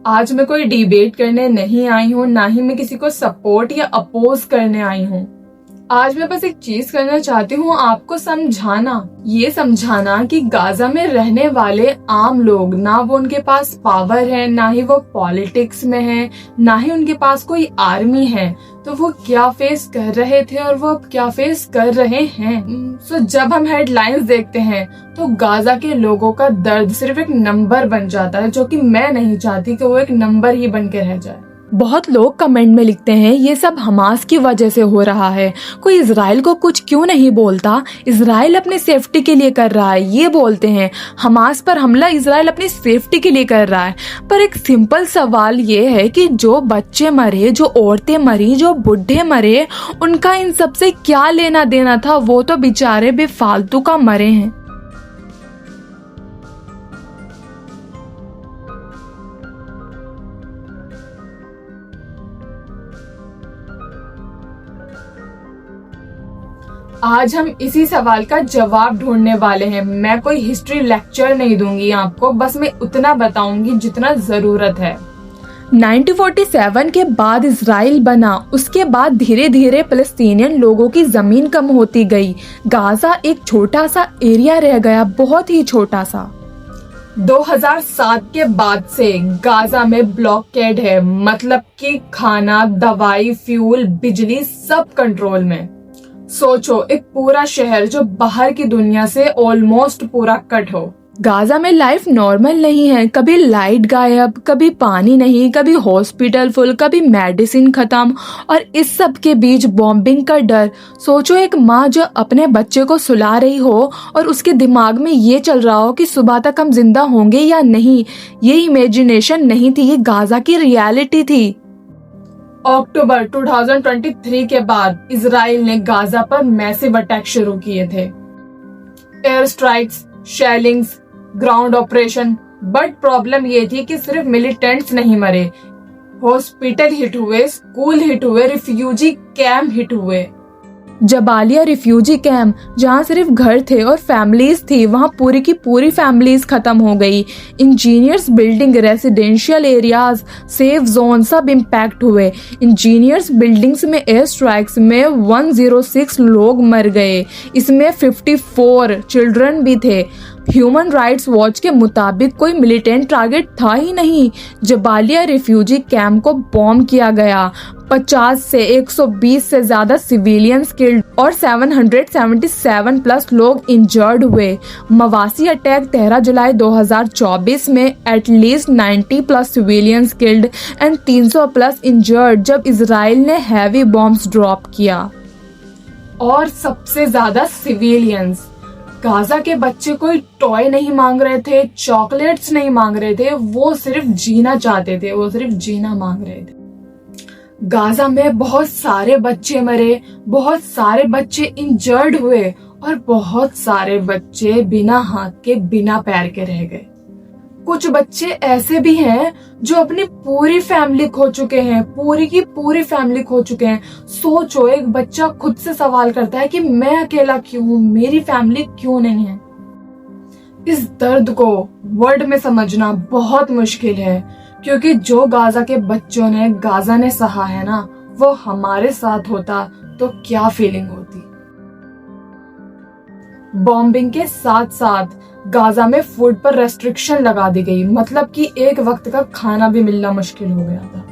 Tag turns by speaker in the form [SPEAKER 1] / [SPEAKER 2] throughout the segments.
[SPEAKER 1] आज मैं कोई डिबेट करने नहीं आई हूँ, ना ही मैं किसी को सपोर्ट या अपोज करने आई हूँ। आज मैं बस एक चीज करना चाहती हूँ, आपको ये समझाना कि गाजा में रहने वाले आम लोग, ना वो उनके पास पावर है, ना ही वो पॉलिटिक्स में है, ना ही उनके पास कोई आर्मी है, तो वो क्या फेस कर रहे थे और वो अब क्या फेस कर रहे हैं। सो जब हम हेडलाइंस देखते हैं तो गाजा के लोगों का दर्द सिर्फ एक नंबर बन जाता है, जो कि मैं नहीं चाहती कि वो एक नंबर ही बन के रह जाए। बहुत लोग कमेंट में लिखते हैं ये सब हमास की वजह से हो रहा है, कोई इजराइल को कुछ क्यों नहीं बोलता, इजराइल अपनी सेफ्टी के लिए कर रहा है। ये बोलते हैं हमास पर हमला इजराइल अपनी सेफ्टी के लिए कर रहा है। पर एक सिंपल सवाल ये है कि जो बच्चे मरे, जो औरतें मरी, जो बुढ़े मरे, उनका इन सब से क्या लेना देना था? वो तो बेचारे बेफालतू का मरे हैं। आज हम इसी सवाल का जवाब ढूंढने वाले हैं। मैं कोई हिस्ट्री लेक्चर नहीं दूंगी आपको, बस मैं उतना बताऊंगी जितना जरूरत है। 1947 के बाद इजराइल बना, उसके बाद धीरे धीरे फलस्तीनियन लोगों की जमीन कम होती गई। गाजा एक छोटा सा एरिया रह गया, बहुत ही छोटा सा। 2007 के बाद से गाजा में ब्लॉकेड है, मतलब कि खाना, दवाई, फ्यूल, बिजली सब कंट्रोल में। सोचो, एक पूरा शहर जो बाहर की दुनिया से ऑलमोस्ट पूरा कट हो। गाजा में लाइफ नॉर्मल नहीं है, कभी लाइट गायब, कभी पानी नहीं, कभी हॉस्पिटल फुल, कभी मेडिसिन खत्म, और इस सब के बीच बॉम्बिंग का डर। सोचो, एक माँ जो अपने बच्चे को सुला रही हो और उसके दिमाग में ये चल रहा हो कि सुबह तक हम जिंदा होंगे या नहीं। ये इमेजिनेशन नहीं थी, ये गाजा की रियलिटी थी। अक्टूबर 2023 के बाद इजराइल ने गाजा पर मैसिव अटैक शुरू किए थे। Air strikes, shellings, ground operation. But problem ये थी कि सिर्फ मिलिटेंट्स नहीं मरे, हॉस्पिटल हिट हुए, स्कूल हिट हुए, रिफ्यूजी कैंप हिट हुए। जबालिया रिफ्यूजी कैंप, जहाँ सिर्फ घर थे और फैमिलीज थी, वहाँ पूरी की पूरी फैमिलीज खत्म हो गई। Engineers building, residential areas, safe zone सब इम्पैक्ट हुए। इंजीनियर्स बिल्डिंग्स में एयर स्ट्राइक्स में 106 लोग मर गए, इसमें 54 चिल्ड्रन भी थे। ह्यूमन राइट्स वॉच के मुताबिक कोई मिलिटेंट टारगेट था ही नहीं। जबालिया रिफ्यूजी कैंप को बॉम्ब किया गया, 50 से 120 से ज्यादा सिविलियंस किल्ड और 777 प्लस लोग इंजर्ड हुए। मवासी अटैक 13 जुलाई 2024 में at least 90 plus civilians killed and 300 plus injured, जब इजराइल ने हैवी बॉम्ब्स ड्रॉप किया। और सबसे ज्यादा सिविलियंस। गाजा के बच्चे कोई टॉय नहीं मांग रहे थे, चॉकलेट्स नहीं मांग रहे थे, वो सिर्फ जीना चाहते थे, वो सिर्फ जीना मांग रहे थे। गाजा में बहुत सारे बच्चे मरे, बहुत सारे बच्चे इंजर्ड हुए और बहुत सारे बच्चे बिना हाथ के, बिना पैर के रह गए। कुछ बच्चे ऐसे भी हैं जो अपनी पूरी फैमिली खो चुके हैं, पूरी की पूरी फैमिली खो चुके हैं। सोचो, एक बच्चा खुद से सवाल करता है कि मैं अकेला क्यों हूँ, मेरी फैमिली क्यों नहीं है। इस दर्द को वर्ड में समझना बहुत मुश्किल है, क्योंकि जो गाजा के बच्चों ने, गाजा ने सहा है ना, वो हमारे साथ होता तो क्या फीलिंग होती। बॉम्बिंग के साथ साथ गाजा में फूड पर रेस्ट्रिक्शन लगा दी गई, मतलब कि एक वक्त का खाना भी मिलना मुश्किल हो गया था।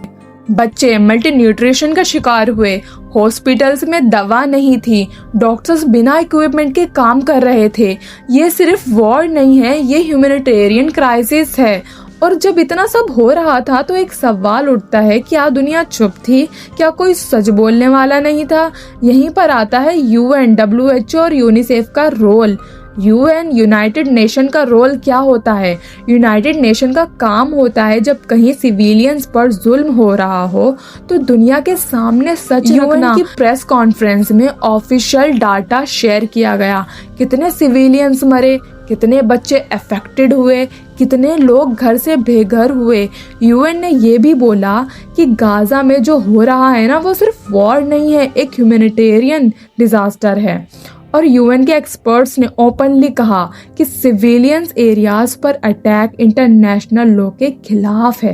[SPEAKER 1] बच्चे मल्टी न्यूट्रिशन का शिकार हुए, हॉस्पिटल्स में दवा नहीं थी, डॉक्टर्स बिना इक्विपमेंट के काम कर रहे थे। ये सिर्फ वॉर नहीं है, ये ह्यूमैनिटेरियन क्राइसिस है। और जब इतना सब हो रहा था तो एक सवाल उठता है, क्या दुनिया चुप थी? क्या कोई सच बोलने वाला नहीं था? यहीं पर आता है UN, WHO और यूनिसेफ का रोल। UN, यूनाइटेड नेशन का रोल क्या होता है? यूनाइटेड नेशन का काम होता है जब कहीं सिविलियंस पर जुल्म हो रहा हो तो दुनिया के सामने सच रखना। की प्रेस कॉन्फ्रेंस में ऑफिशियल डाटा शेयर किया गया, कितने सिविलियंस मरे, कितने बच्चे अफेक्टेड हुए, कितने लोग घर से बेघर हुए। UN ने ये भी बोला कि गाजा में जो हो रहा है ना, वो सिर्फ वॉर नहीं है, एक ह्यूमैनिटेरियन डिजास्टर है। और UN के एक्सपर्ट्स ने ओपनली कहा कि सिविलियंस एरियाज पर अटैक इंटरनेशनल लॉ के खिलाफ है।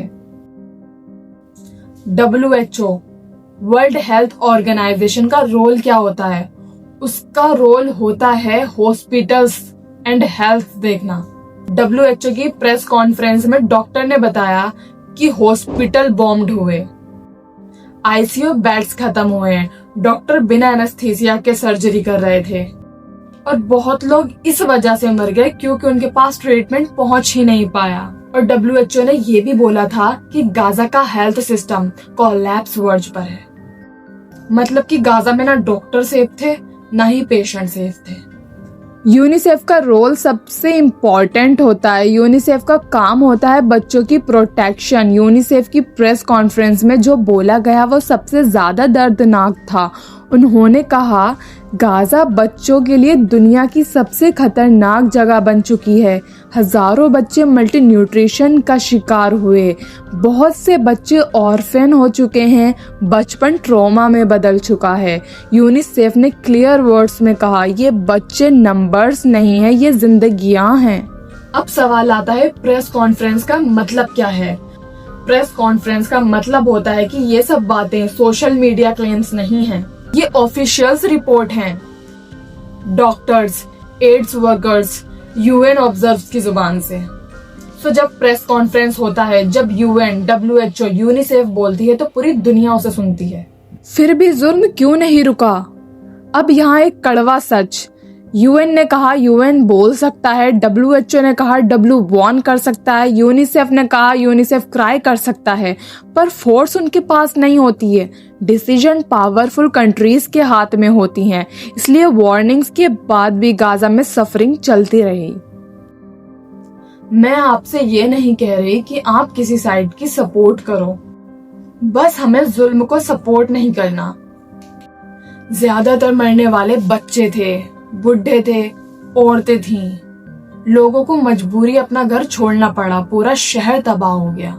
[SPEAKER 1] WHO वर्ल्ड हेल्थ ऑर्गेनाइजेशन का रोल क्या होता है? उसका रोल होता है हॉस्पिटल्स एंड हेल्थ देखना। WHO की प्रेस कॉन्फ्रेंस में डॉक्टर ने बताया कि हॉस्पिटल बॉम्ब्ड हुए, ICU बेड्स खत्म हुए हैं, डॉक्टर बिना एनेस्थीसिया के सर्जरी कर रहे थे और बहुत लोग इस वजह से मर गए क्योंकि उनके पास ट्रीटमेंट पहुंच ही नहीं पाया। और WHO ने ये भी बोला था कि गाजा का हेल्थ सिस्टम कोलैप्स वर्ज पर है। मतलब कि गाजा में ना डॉक्टर सेफ थे ना ही पेशेंट सेफ थे। यूनिसेफ का रोल सबसे इम्पोर्टेंट होता है। यूनिसेफ का काम होता है बच्चों की प्रोटेक्शन। यूनिसेफ की प्रेस कॉन्फ्रेंस में जो बोला गया वो सबसे ज्यादा दर्दनाक था। उन्होंने कहा गाजा बच्चों के लिए दुनिया की सबसे खतरनाक जगह बन चुकी है। हजारों बच्चे मल्टी न्यूट्रिशन का शिकार हुए, बहुत से बच्चे ऑर्फन हो चुके हैं, बचपन ट्रॉमा में बदल चुका है। यूनिसेफ ने क्लियर वर्ड्स में कहा ये बच्चे नंबर्स नहीं है, ये जिंदगियां हैं। अब सवाल आता है प्रेस कॉन्फ्रेंस का मतलब क्या है? प्रेस कॉन्फ्रेंस का मतलब होता है कि ये सब बातें सोशल मीडिया क्लेम्स नहीं हैं, ये ऑफिशियल्स रिपोर्ट हैं, doctors, aid workers, UN observers की जुबान से। सो जब प्रेस कॉन्फ्रेंस होता है, जब UN, WHO, यूनिसेफ बोलती है तो पूरी दुनिया उसे सुनती है। फिर भी जुल्म क्यों नहीं रुका? अब यहाँ एक कड़वा सच, UN ने कहा UN बोल सकता है, WHO ने कहा W वॉर्न कर सकता है, यूनिसेफ ने कहा यूनिसेफ क्राई कर सकता है, पर फोर्स उनके पास नहीं होती है। डिसीजन पावरफुल कंट्रीज के हाथ में होती हैं, इसलिए वार्निंग्स के बाद भी गाजा में सफरिंग चलती रही। मैं आपसे ये नहीं कह रही कि आप किसी साइड की सपोर्ट करो, बस हमें जुल्म को सपोर्ट नहीं करना। ज्यादातर मरने वाले बच्चे थे, बुढ़े थे, औरतें थीं। लोगों को मजबूरी अपना घर छोड़ना पड़ा, पूरा शहर तबाह हो गया।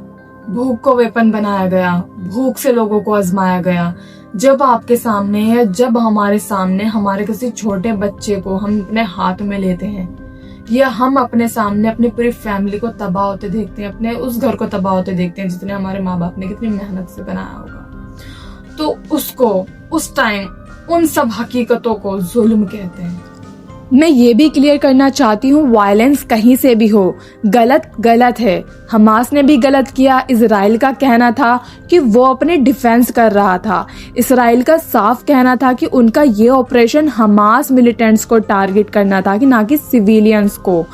[SPEAKER 1] भूख को वेपन बनाया गया, भूख से लोगों को आजमाया गया। जब आपके सामने या जब हमारे सामने हमारे किसी छोटे बच्चे को हम अपने हाथ में लेते हैं या हम अपने सामने अपनी पूरी फैमिली को तबाह होते देखते हैं, अपने उस घर को तबाह होते देखते हैं जितने हमारे माँ बाप ने कितनी मेहनत से बनाया होगा, तो उसको उस टाइम उन सब हकीकतों को जुल्म कहते हैं। मैं ये भी क्लियर करना चाहती हूँ, वायलेंस कहीं से भी हो, गलत गलत है। हमास ने भी गलत किया। इजराइल का कहना था कि वो अपने डिफेंस कर रहा था। इजराइल का साफ कहना था कि उनका ये ऑपरेशन हमास मिलिटेंट्स को टारगेट करना था कि ना कि सिविलियंस को।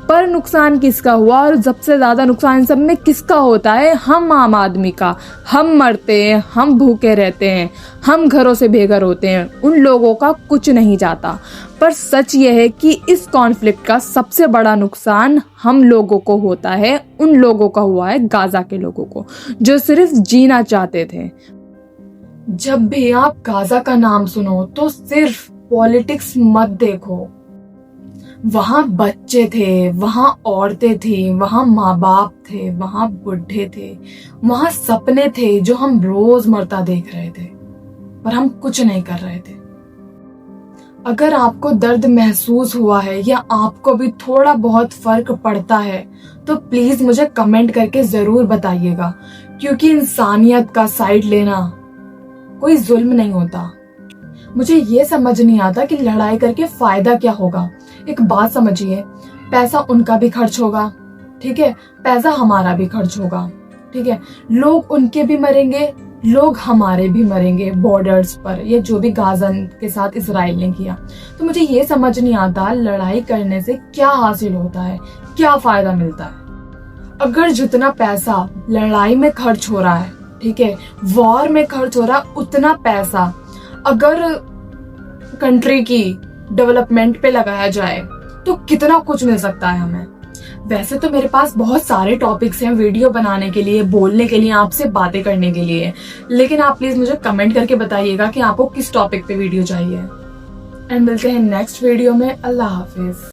[SPEAKER 1] पर नुकसान किसका हुआ और सबसे ज्यादा नुकसान सब में किसका होता है? हम आम आदमी का। हम मरते हैं, हम भूखे रहते हैं, हम घरों से बेघर होते हैं, उन लोगों का कुछ नहीं जाता। पर सच ये है कि इस कॉन्फ्लिक्ट का सबसे बड़ा नुकसान हम लोगों को होता है, उन लोगों का हुआ है, गाजा के लोगों को, जो सिर्फ जीना चाहते थे। जब भी आप गाजा का नाम सुनो तो सिर्फ पॉलिटिक्स मत देखो। वहां बच्चे थे, वहां औरतें थी, वहां माँ बाप थे, वहां बुढ़े थे, वहां सपने थे जो हम रोजमर्रा देख रहे थे, पर हम कुछ नहीं कर रहे थे। अगर आपको दर्द महसूस हुआ है या आपको भी थोड़ा बहुत फर्क पड़ता है तो प्लीज मुझे कमेंट करके जरूर बताइएगा, क्योंकि इंसानियत का साइड लेना कोई जुल्म नहीं होता। मुझे ये समझ नहीं आता कि लड़ाई करके फायदा क्या होगा। एक बात समझिए, पैसा उनका भी खर्च होगा, ठीक है, पैसा हमारा भी खर्च होगा, ठीक है, लोग उनके भी मरेंगे, लोग हमारे भी मरेंगे बॉर्डर्स पर, ये जो भी गाजा के साथ इजराइल ने किया। तो मुझे ये समझ नहीं आता लड़ाई करने से क्या हासिल होता है, क्या फायदा मिलता है। अगर जितना पैसा लड़ाई में खर्च हो रहा है, ठीक है, वॉर में खर्च हो रहा है, उतना पैसा अगर कंट्री की डेवलपमेंट पे लगाया जाए तो कितना कुछ मिल सकता है हमें। वैसे तो मेरे पास बहुत सारे टॉपिक्स हैं वीडियो बनाने के लिए, बोलने के लिए, आपसे बातें करने के लिए, लेकिन आप प्लीज मुझे कमेंट करके बताइएगा कि आपको किस टॉपिक पे वीडियो चाहिए। एंड मिलते हैं नेक्स्ट वीडियो में। अल्लाह हाफिज।